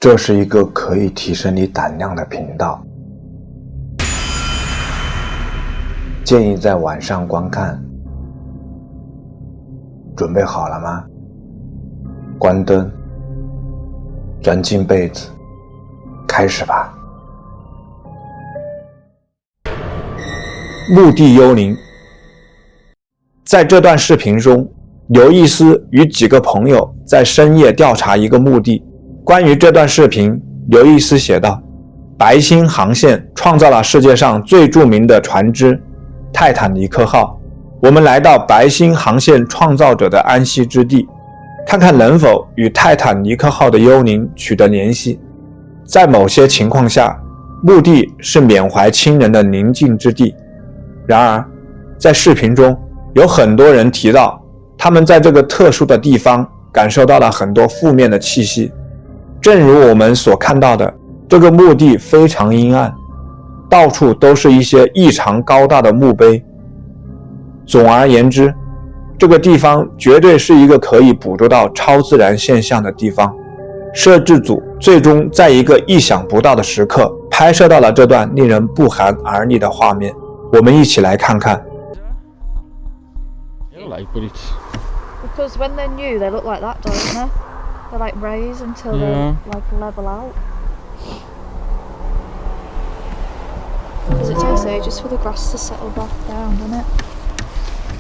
这是一个可以提升你胆量的频道，建议在晚上观看。准备好了吗？关灯，钻进被子，开始吧。墓地幽灵。在这段视频中，刘易斯与几个朋友在深夜调查一个墓地。关于这段视频，刘易斯写道：白星航线创造了世界上最著名的船只泰坦尼克号。我们来到白星航线创造者的安息之地，看看能否与泰坦尼克号的幽灵取得联系。在某些情况下，墓地是缅怀亲人的宁静之地。然而，在视频中有很多人提到，他们在这个特殊的地方感受到了很多负面的气息。正如我们所看到的，这个墓地非常阴暗，到处都是一些异常高大的墓碑。总而言之，这个地方绝对是一个可以捕捉到超自然现象的地方。摄制组最终在一个意想不到的时刻拍摄到了这段令人不寒而栗的画面，我们一起来看看。Because when they're new, they look like that, don't they? They're like raised until they like level out. Because it takes ages for the grass to settle back down, doesn't it?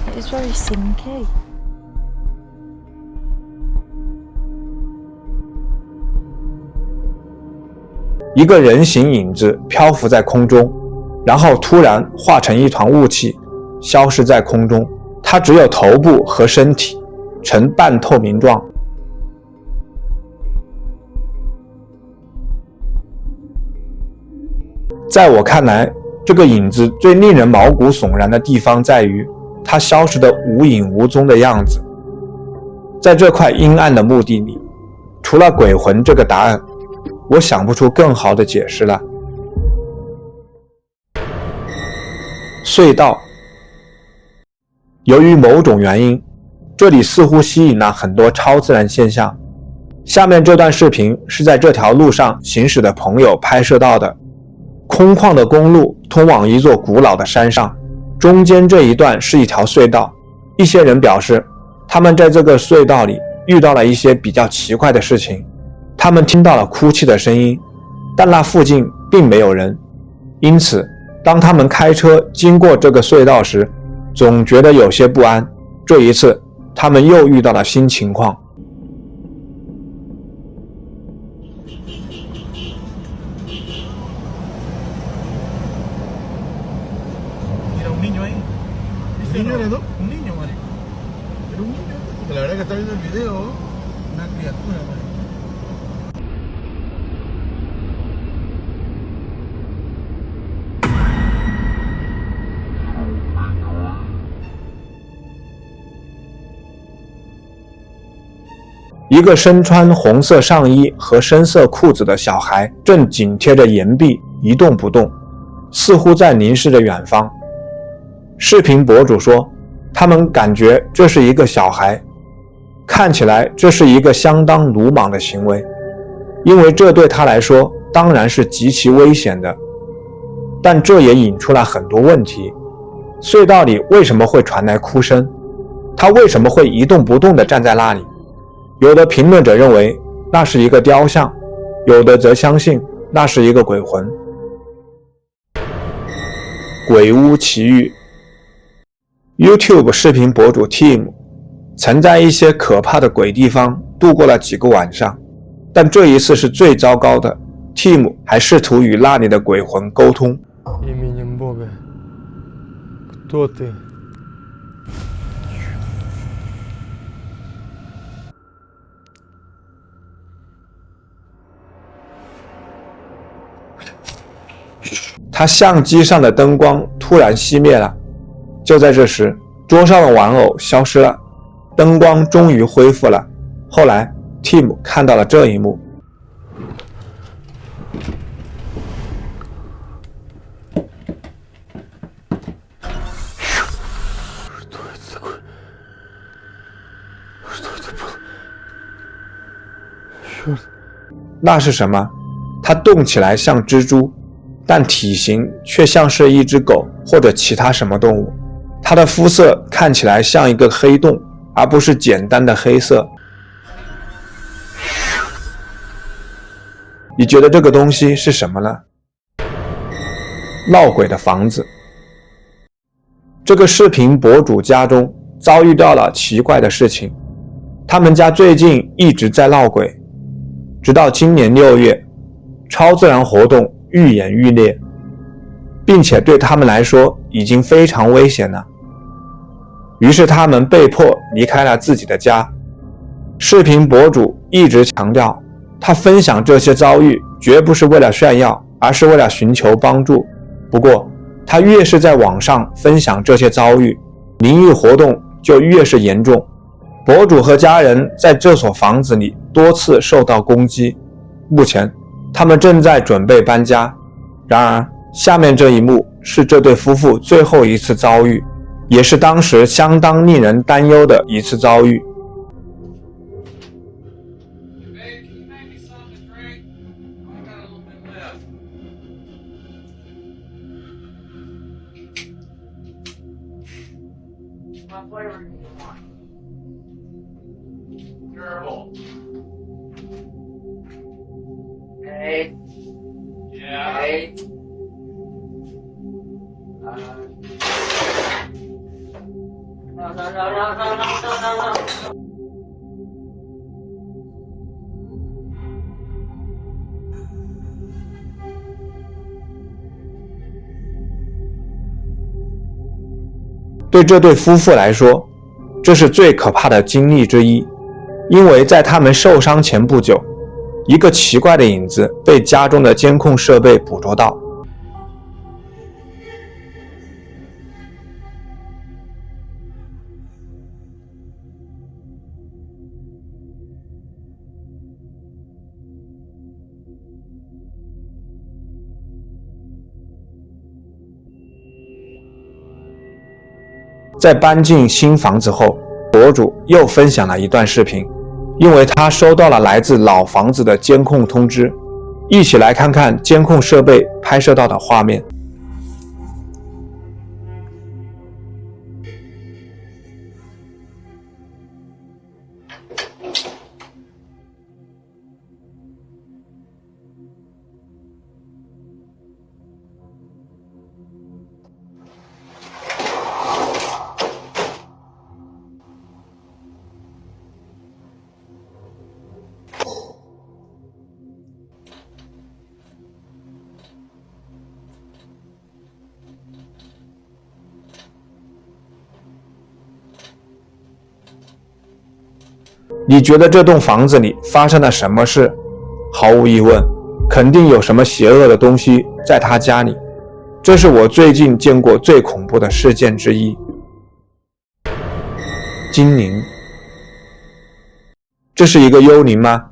It is very sinky. 一个人形影子漂浮在空中，然后突然化成一团雾气，消失在空中。它只有头部和身体，呈半透明状。在我看来，这个影子最令人毛骨悚然的地方在于，它消失得无影无踪的样子。在这块阴暗的墓地里，除了鬼魂这个答案，我想不出更好的解释了。隧道。由于某种原因，这里似乎吸引了很多超自然现象。下面这段视频是在这条路上行驶的朋友拍摄到的。空旷的公路通往一座古老的山上，中间这一段是一条隧道。一些人表示，他们在这个隧道里遇到了一些比较奇怪的事情。他们听到了哭泣的声音，但那附近并没有人。因此，当他们开车经过这个隧道时，总觉得有些不安。这一次，他们又遇到了新情况。一个身穿红色上衣和深色裤子的小孩正紧贴着岩壁一动不动，似乎在凝视着远方。视频博主说，他们感觉这是一个小孩，看起来这是一个相当鲁莽的行为，因为这对他来说当然是极其危险的。但这也引出了很多问题。隧道里为什么会传来哭声？他为什么会一动不动地站在那里？有的评论者认为那是一个雕像，有的则相信那是一个鬼魂。鬼屋奇遇。 YouTube 视频博主 Tim 曾在一些可怕的鬼地方度过了几个晚上，但这一次是最糟糕的。Tim 还试图与那里的鬼魂沟通。他相机上的灯光突然熄灭了，就在这时，桌上的玩偶消失了，灯光终于恢复了。后来 Tim 看到了这一幕。那是什么？它动起来像蜘蛛，但体型却像是一只狗或者其他什么动物。它的肤色看起来像一个黑洞，而不是简单的黑色。你觉得这个东西是什么呢？闹鬼的房子。这个视频博主家中遭遇到了奇怪的事情，他们家最近一直在闹鬼，直到今年6月，超自然活动愈演愈烈，并且对他们来说已经非常危险了。于是他们被迫离开了自己的家。视频博主一直强调，他分享这些遭遇绝不是为了炫耀，而是为了寻求帮助。不过他越是在网上分享这些遭遇，灵异活动就越是严重。博主和家人在这所房子里多次受到攻击，目前他们正在准备搬家。然而下面这一幕是这对夫妇最后一次遭遇，也是当时相当令人担忧的一次遭遇。What flavor do you want? Terrible. Hey. Yeah. Hey. No. 对这对夫妇来说，这是最可怕的经历之一，因为在他们受伤前不久，一个奇怪的影子被家中的监控设备捕捉到。在搬进新房子后，博主又分享了一段视频，因为他收到了来自老房子的监控通知。一起来看看监控设备拍摄到的画面。你觉得这栋房子里发生了什么事？毫无疑问，肯定有什么邪恶的东西在他家里。这是我最近见过最恐怖的事件之一。精灵，这是一个幽灵吗？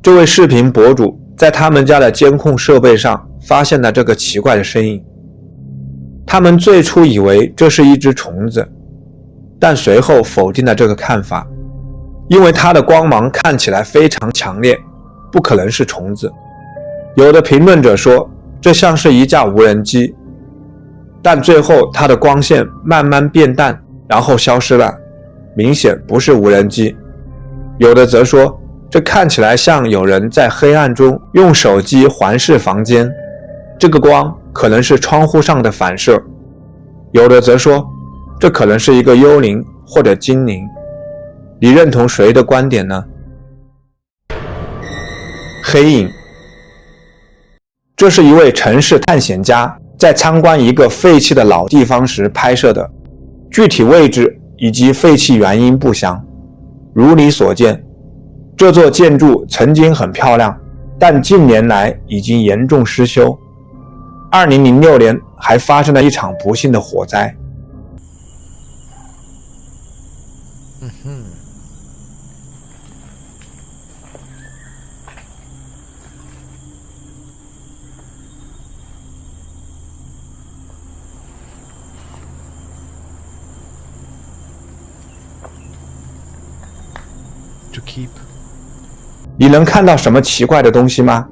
这位视频博主在他们家的监控设备上发现了这个奇怪的身影。他们最初以为这是一只虫子，但随后否定了这个看法，因为它的光芒看起来非常强烈，不可能是虫子。有的评论者说这像是一架无人机，但最后它的光线慢慢变淡，然后消失了，明显不是无人机。有的则说这看起来像有人在黑暗中用手机环视房间，这个光可能是窗户上的反射。有的则说这可能是一个幽灵或者精灵。你认同谁的观点呢？黑影，这是一位城市探险家在参观一个废弃的老地方时拍摄的，具体位置以及废弃原因不详。如你所见，这座建筑曾经很漂亮，但近年来已经严重失修。2006年还发生了一场不幸的火灾。keep. 你能看到什么奇怪的东西吗？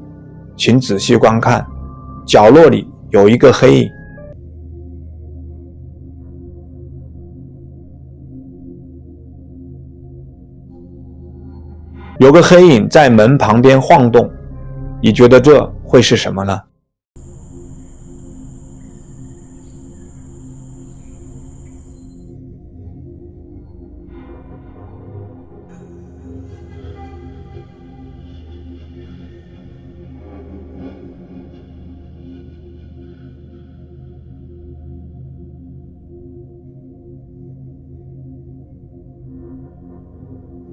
请仔细观看，角落里有一个黑影。有个黑影在门旁边晃动，你觉得这会是什么呢？